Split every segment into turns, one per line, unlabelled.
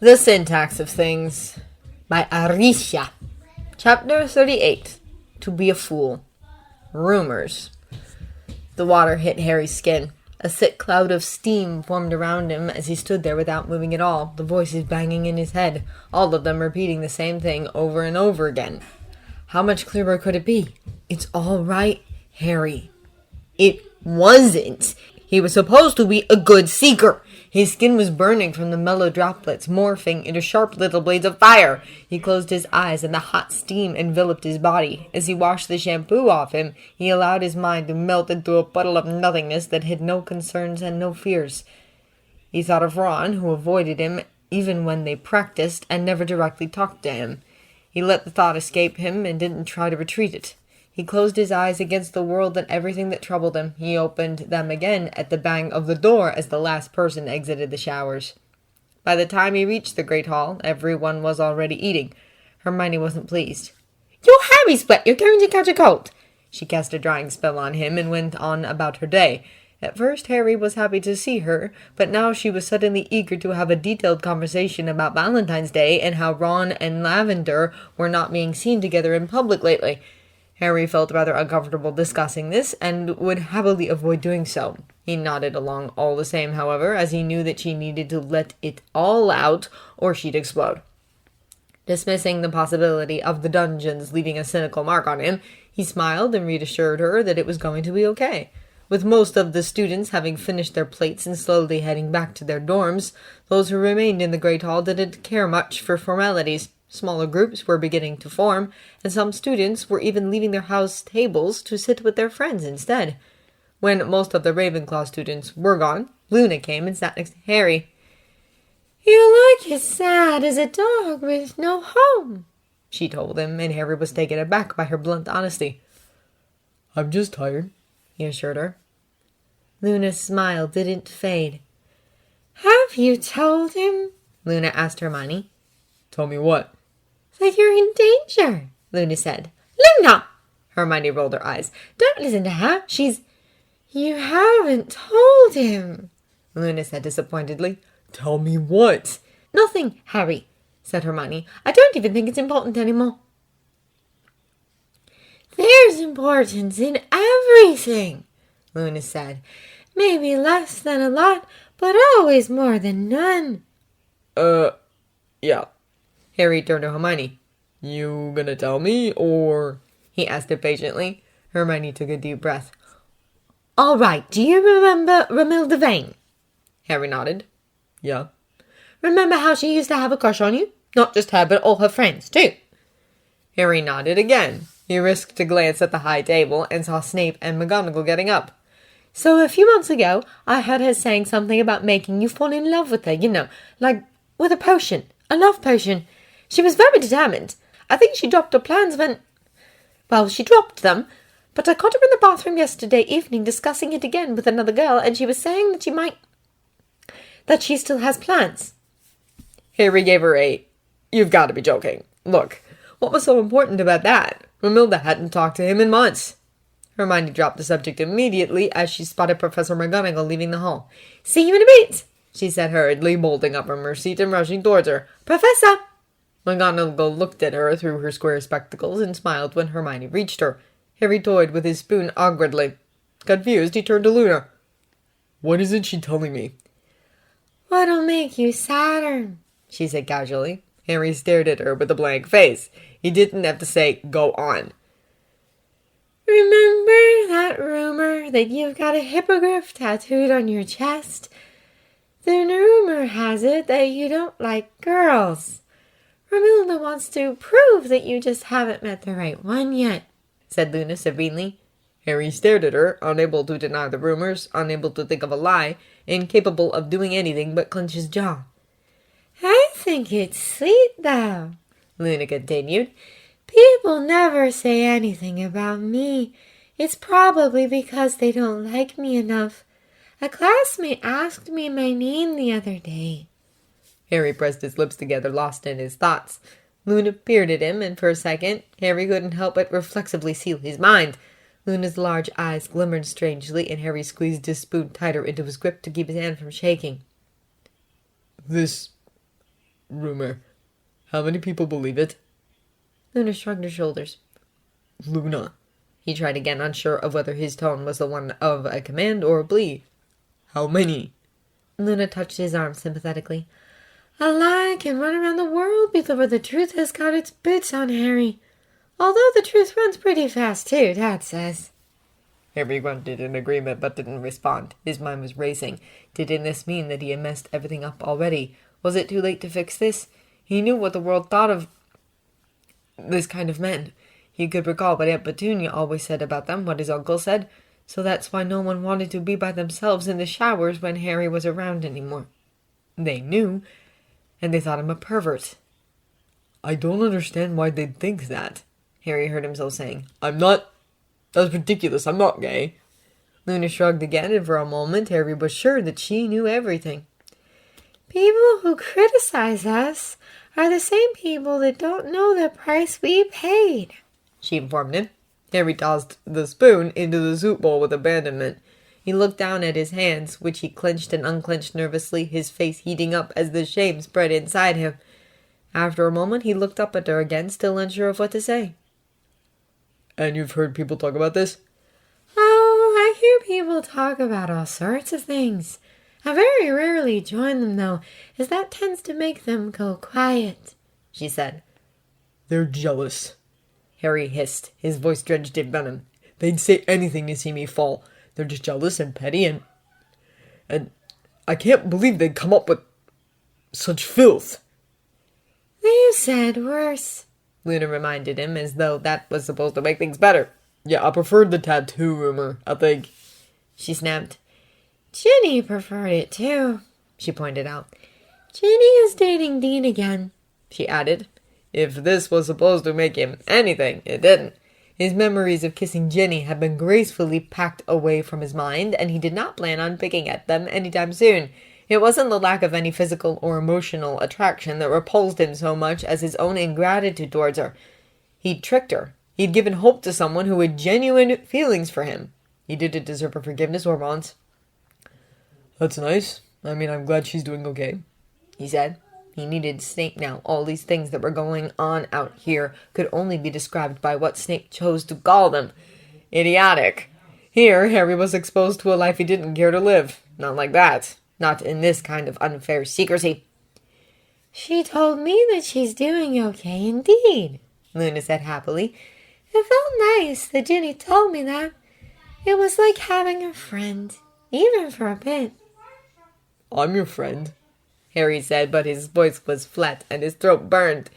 The Syntax of Things by Arisha. Chapter 38. To be a Fool. Rumors. The water hit Harry's skin. A thick cloud of steam formed around him as he stood there without moving at all, the voices banging in his head, all of them repeating the same thing over and over again. How much clearer could it be? It's all right, Harry. It wasn't. He was supposed to be a good seeker. His skin was burning from the mellow droplets, morphing into sharp little blades of fire. He closed his eyes, and the hot steam enveloped his body. As he washed the shampoo off him, he allowed his mind to melt into a puddle of nothingness that had no concerns and no fears. He thought of Ron, who avoided him even when they practiced, and never directly talked to him. He let the thought escape him, and didn't try to retreat it. He closed his eyes against the world and everything that troubled him. He opened them again at the bang of the door as the last person exited the showers. By the time he reached the great hall, everyone was already eating. Hermione wasn't pleased. "Your hair is wet. You're going to catch a cold." She cast a drying spell on him and went on about her day. At first Harry was happy to see her, but now she was suddenly eager to have a detailed conversation about Valentine's Day and how Ron and Lavender were not being seen together in public lately. Harry felt rather uncomfortable discussing this, and would happily avoid doing so. He nodded along all the same, however, as he knew that she needed to let it all out, or she'd explode. Dismissing the possibility of the dungeons leaving a cynical mark on him, he smiled and reassured her that it was going to be okay. With most of the students having finished their plates and slowly heading back to their dorms, those who remained in the Great Hall didn't care much for formalities. Smaller groups were beginning to form, and some students were even leaving their house tables to sit with their friends instead. When most of the Ravenclaw students were gone, Luna came and sat next to Harry. "You look as sad as a dog with no home," she told him, and Harry was taken aback by her blunt honesty. "I'm just tired," he assured her. Luna's smile didn't fade. "Have you told him?" Luna asked Hermione. "Tell me what?" "That you're in danger," Luna said. "Luna!" Hermione rolled her eyes. "Don't listen to her. She's—" "You haven't told him," Luna said disappointedly. "Tell me what?" "Nothing, Harry," said Hermione. "I don't even think it's important anymore." "There's importance in everything," Luna said. "Maybe less than a lot, but always more than none."
Yeah.
Harry turned to Hermione.
"You gonna tell me, or—"
he asked impatiently. Hermione took a deep breath. "All right, do you remember Romilda Vane?" Harry nodded.
"Yeah."
"Remember how she used to have a crush on you? Not just her, but all her friends, too." Harry nodded again. He risked a glance at the high table and saw Snape and McGonagall getting up. "So a few months ago, I heard her saying something about making you fall in love with her, like with a potion, a love potion. She was very determined. I think she dropped her plans she dropped them, but I caught her in the bathroom yesterday evening discussing it again with another girl, and she was saying that she still has plans."
Harry gave her "You've got to be joking. Look, what was so important about that? Romilda hadn't talked to him in months."
Hermione dropped the subject immediately as she spotted Professor McGonagall leaving the hall. "See you in a bit," she said hurriedly, bolting up from her seat and rushing towards her. "Professor!" McGonagall looked at her through her square spectacles and smiled when Hermione reached her. Harry toyed with his spoon awkwardly. Confused, he turned to Luna.
"What isn't she telling me?"
"What'll make you sadder?" she said casually.
Harry stared at her with a blank face. He didn't have to say, "Go on."
"Remember that rumor that you've got a hippogriff tattooed on your chest? The rumor has it that you don't like girls. Romilda wants to prove that you just haven't met the right one yet," said Luna severely.
Harry stared at her, unable to deny the rumors, unable to think of a lie, incapable of doing anything but clench his jaw.
"I think it's sweet, though," Luna continued. "People never say anything about me. It's probably because they don't like me enough. A classmate asked me my name the other day."
Harry pressed his lips together, lost in his thoughts. Luna peered at him, and for a second Harry couldn't help but reflexively seal his mind. Luna's large eyes glimmered strangely, and Harry squeezed his spoon tighter into his grip to keep his hand from shaking. rumor. How many people believe it?
Luna shrugged her shoulders.
Luna.
He tried again, unsure of whether his tone was the one of a command or a plea.
How many?
Luna touched his arm sympathetically. A lie can run around the world before the truth has got its boots on Harry. Although the truth runs pretty fast too, Dad says.
Harry grunted in agreement but didn't respond. His mind was racing. Did this mean that he had messed everything up already? Was it too late to fix this? He knew what the world thought of this kind of men. He could recall what Aunt Petunia always said about them, what his uncle said. So that's why no one wanted to be by themselves in the showers when Harry was around anymore. They knew, and they thought him a pervert. I don't understand why they'd think that, Harry heard himself saying. That's ridiculous. I'm not gay.
Luna shrugged again, and for a moment Harry was sure that she knew everything. People who criticize us are the same people that don't know the price we paid, she informed him.
Harry tossed the spoon into the soup bowl with abandonment. He looked down at his hands, which he clenched and unclenched nervously, his face heating up as the shame spread inside him. After a moment, he looked up at her again, still unsure of what to say. And you've heard people talk about this?
Oh, I hear people talk about all sorts of things. I very rarely join them, though, as that tends to make them go quiet, she said.
They're jealous, Harry hissed, his voice drenched in venom. They'd say anything to see me fall. They're just jealous and petty and I can't believe they'd come up with such filth.
You said worse,
Luna reminded him, as though that was supposed to make things better. Yeah, I preferred the tattoo rumor, I think,
she snapped. Ginny preferred it too, she pointed out. Ginny is dating Dean again, she added.
If this was supposed to make him anything, it didn't. His memories of kissing Ginny had been gracefully packed away from his mind, and he did not plan on picking at them anytime soon. It wasn't the lack of any physical or emotional attraction that repulsed him so much as his own ingratitude towards her. He'd tricked her. He'd given hope to someone who had genuine feelings for him. He didn't deserve her forgiveness or bonds. That's nice. I mean, I'm glad she's doing okay, he said. He needed Snape now. All these things that were going on out here could only be described by what Snape chose to call them. Idiotic. Here, Harry was exposed to a life he didn't care to live. Not like that. Not in this kind of unfair secrecy.
She told me that she's doing okay indeed, Luna said happily. It felt nice that Ginny told me that. It was like having a friend, even for a bit.
I'm your friend, Harry said, but his voice was flat and his throat burned.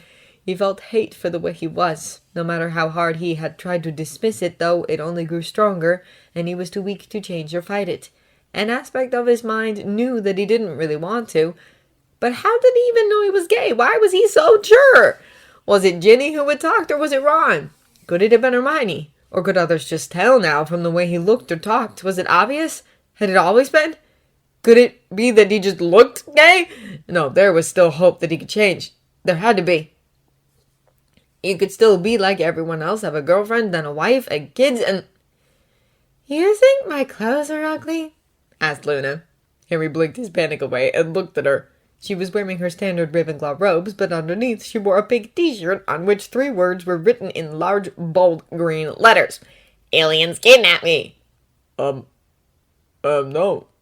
He felt hate for the way he was. No matter how hard he had tried to dismiss it, though, it only grew stronger, and he was too weak to change or fight it. An aspect of his mind knew that he didn't really want to. But how did he even know he was gay? Why was he so sure? Was it Ginny who had talked, or was it Ron? Could it have been Hermione? Or could others just tell now from the way he looked or talked? Was it obvious? Had it always been? Could it be that he just looked gay? No, there was still hope that he could change. There had to be. He could still be like everyone else, have a girlfriend, then a wife, and kids, and...
You think my clothes are ugly?
Asked Luna. Harry blinked his panic away and looked at her. She was wearing her standard Ravenclaw robes, but underneath she wore a pink t-shirt on which 3 words were written in large, bold green letters. Aliens kidnap me! No,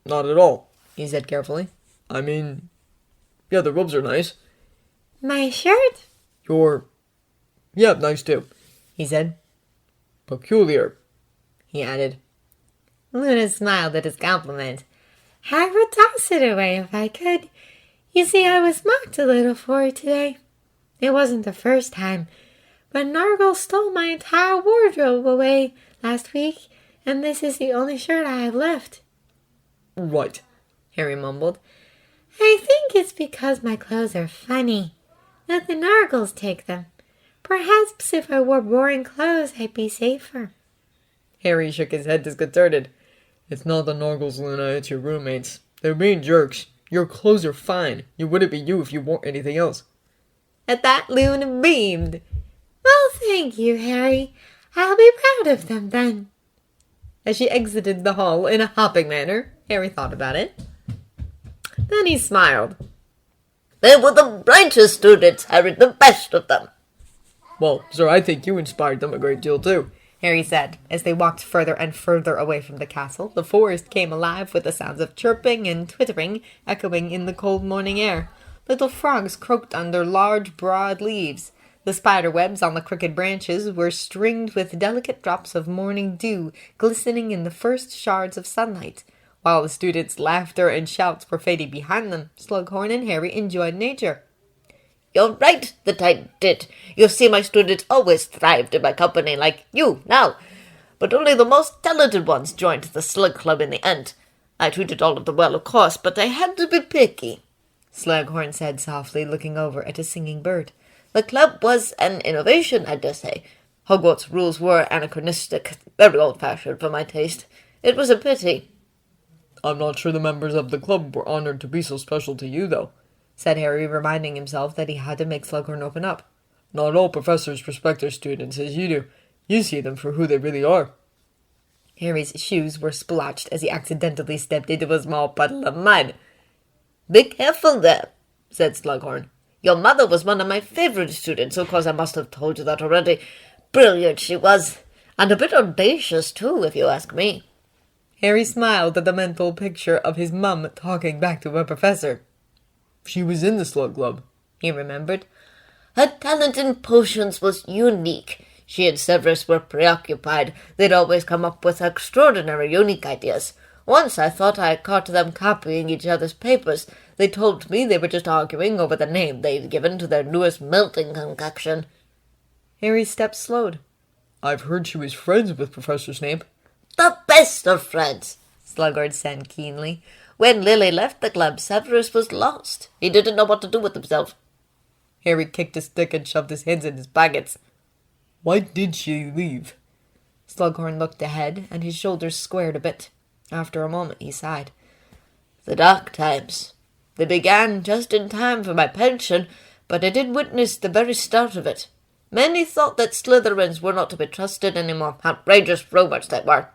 not at all, he said carefully. I mean, yeah, the robes are nice.
My shirt?
Yeah, nice too, he said. Peculiar, he added.
Luna smiled at his compliment. I would toss it away if I could. You see, I was mocked a little for it today. It wasn't the first time, but Nargle stole my entire wardrobe away last week, and this is the only shirt I have left.
Right, Harry mumbled.
I think it's because my clothes are funny, that the Nargles take them. Perhaps if I wore boring clothes, I'd be safer.
Harry shook his head disconcerted. It's not the Nargles, Luna, it's your roommates. They're being jerks. Your clothes are fine. It wouldn't be you if you wore anything else.
At that, Luna beamed. Well, thank you, Harry. I'll be proud of them then.
As she exited the hall in a hopping manner, Harry thought about it. Then he smiled.
They were the brightest students, Harry, the best of them.
Well, sir, I think you inspired them a great deal, too,
Harry said. As they walked further and further away from the castle, the forest came alive with the sounds of chirping and twittering echoing in the cold morning air. Little frogs croaked under large, broad leaves. The spider webs on the crooked branches were stringed with delicate drops of morning dew glistening in the first shards of sunlight. While the students' laughter and shouts were fading behind them, Slughorn and Harry enjoyed nature.
You're right that I did. You see, my students always thrived in my company, like you now. But only the most talented ones joined the Slug Club in the end. I treated all of them well, of course, but I had to be picky,
Slughorn said softly, looking over at a singing bird.
The club was an innovation, I dare say. Hogwarts rules were anachronistic, very old-fashioned for my taste. It was a pity.
I'm not sure the members of the club were honored to be so special to you, though,
said Harry, reminding himself that he had to make Slughorn open up.
Not all professors respect their students as you do. You see them for who they really are.
Harry's shoes were splotched as he accidentally stepped into a small puddle of mud.
Be careful there, said Slughorn. Your mother was one of my favorite students, of course I must have told you that already. Brilliant she was, and a bit audacious too, if you ask me.
Harry smiled at the mental picture of his mum talking back to a professor.
She was in the Slug Club,
he remembered.
Her talent in potions was unique. She and Severus were preoccupied. They'd always come up with extraordinary, unique ideas. Once I thought I caught them copying each other's papers. They told me they were just arguing over the name they'd given to their newest melting concoction.
Harry's steps slowed.
I've heard she was friends with Professor Snape.
The best of friends, Slughorn said keenly. When Lily left the club, Severus was lost. He didn't know what to do with himself.
Harry kicked a stick and shoved his hands in his pockets.
Why did she leave?
Slughorn looked ahead, and his shoulders squared a bit. After a moment, he sighed.
The dark times. They began just in time for my pension, but I did witness the very start of it. Many thought that Slytherins were not to be trusted anymore. Outrageous rumors they were.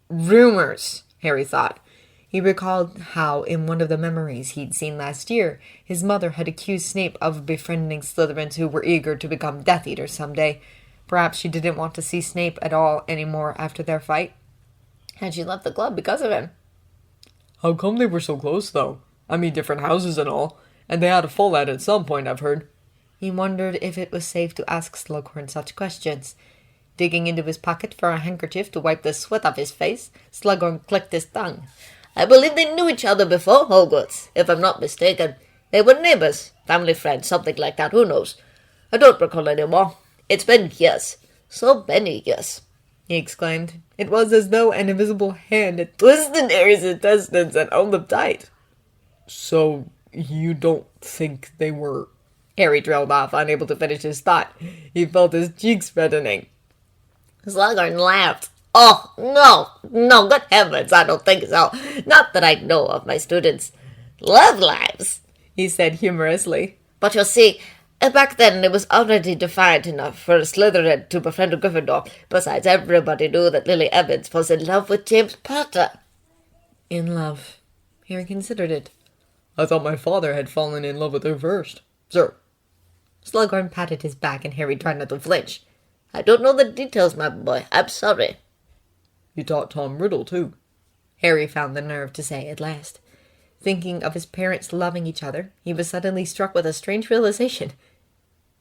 Rumors, Harry thought. He recalled how, in one of the memories he'd seen last year, his mother had accused Snape of befriending Slytherins who were eager to become Death Eaters someday. Perhaps she didn't want to see Snape at all anymore after their fight. Had she left the club because of him?
How come they were so close, though? I mean, different houses and all, and they had a fallout at some point, I've heard.
He wondered if it was safe to ask Slughorn such questions. Digging into his pocket for a handkerchief to wipe the sweat off his face, Slughorn clicked his tongue.
I believe they knew each other before Hogwarts, if I'm not mistaken. They were neighbors, family friends, something like that, who knows? I don't recall any more. It's been years. So many years,
he exclaimed. It was as though an invisible hand had twisted Harry's intestines and held them tight.
So, you don't think they were...
Harry trailed off, unable to finish his thought. He felt his cheeks reddening.
Slughorn laughed. Oh, no, good heavens, I don't think so. Not that I know of my students' love lives,
he said humorously.
But you see, back then it was already defiant enough for a Slytherin to befriend a Gryffindor. Besides, everybody knew that Lily Evans was in love with James Potter.
In love. Harry considered it.
I thought my father had fallen in love with her first. Sir.
Slughorn patted his back and Harry tried not to flinch.
I don't know the details, my boy. I'm sorry.
You taught Tom Riddle, too.
Harry found the nerve to say at last. Thinking of his parents loving each other, he was suddenly struck with a strange realization.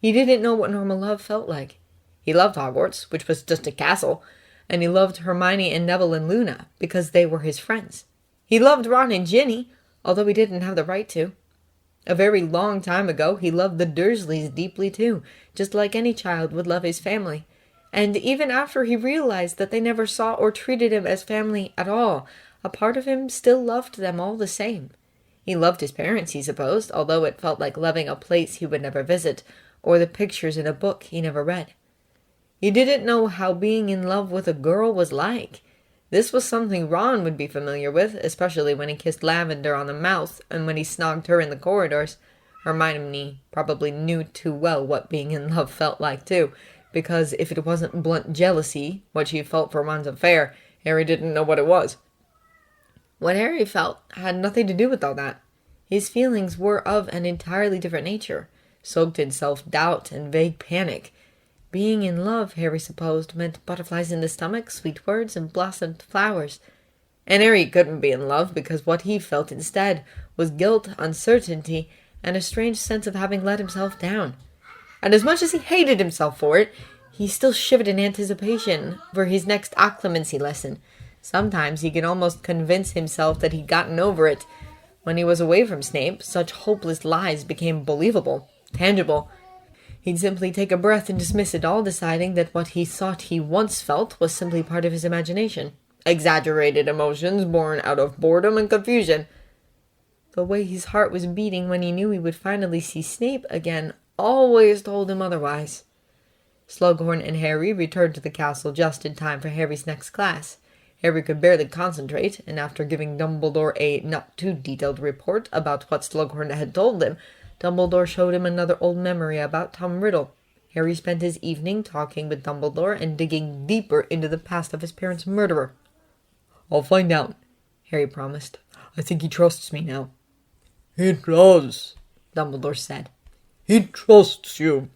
He didn't know what normal love felt like. He loved Hogwarts, which was just a castle, and he loved Hermione and Neville and Luna, because they were his friends. He loved Ron and Ginny, although he didn't have the right to. A very long time ago, he loved the Dursleys deeply too, just like any child would love his family. And even after he realized that they never saw or treated him as family at all, a part of him still loved them all the same. He loved his parents, he supposed, although it felt like loving a place he would never visit, or the pictures in a book he never read. He didn't know how being in love with a girl was like. This was something Ron would be familiar with, especially when he kissed Lavender on the mouth and when he snogged her in the corridors. Hermione probably knew too well what being in love felt like, too, because if it wasn't blunt jealousy, what she felt for Ron's affair, Harry didn't know what it was. What Harry felt had nothing to do with all that.
His feelings were of an entirely different nature, soaked in self-doubt and vague panic. Being in love, Harry supposed, meant butterflies in the stomach, sweet words, and blossomed flowers. And Harry couldn't be in love because what he felt instead was guilt, uncertainty, and a strange sense of having let himself down. And as much as he hated himself for it, he still shivered in anticipation for his next occlumency lesson. Sometimes he could almost convince himself that he'd gotten over it. When he was away from Snape, such hopeless lies became believable, tangible. He'd simply take a breath and dismiss it all, deciding that what he thought he once felt was simply part of his imagination. Exaggerated emotions born out of boredom and confusion. The way his heart was beating when he knew he would finally see Snape again always told him otherwise. Slughorn and Harry returned to the castle just in time for Harry's next class. Harry could barely concentrate, and after giving Dumbledore a not-too-detailed report about what Slughorn had told him, Dumbledore showed him another old memory about Tom Riddle. Harry spent his evening talking with Dumbledore and digging deeper into the past of his parents' murderer.
"I'll find out," Harry promised. "I think he trusts me now."
"He does,"
Dumbledore said.
"He trusts you.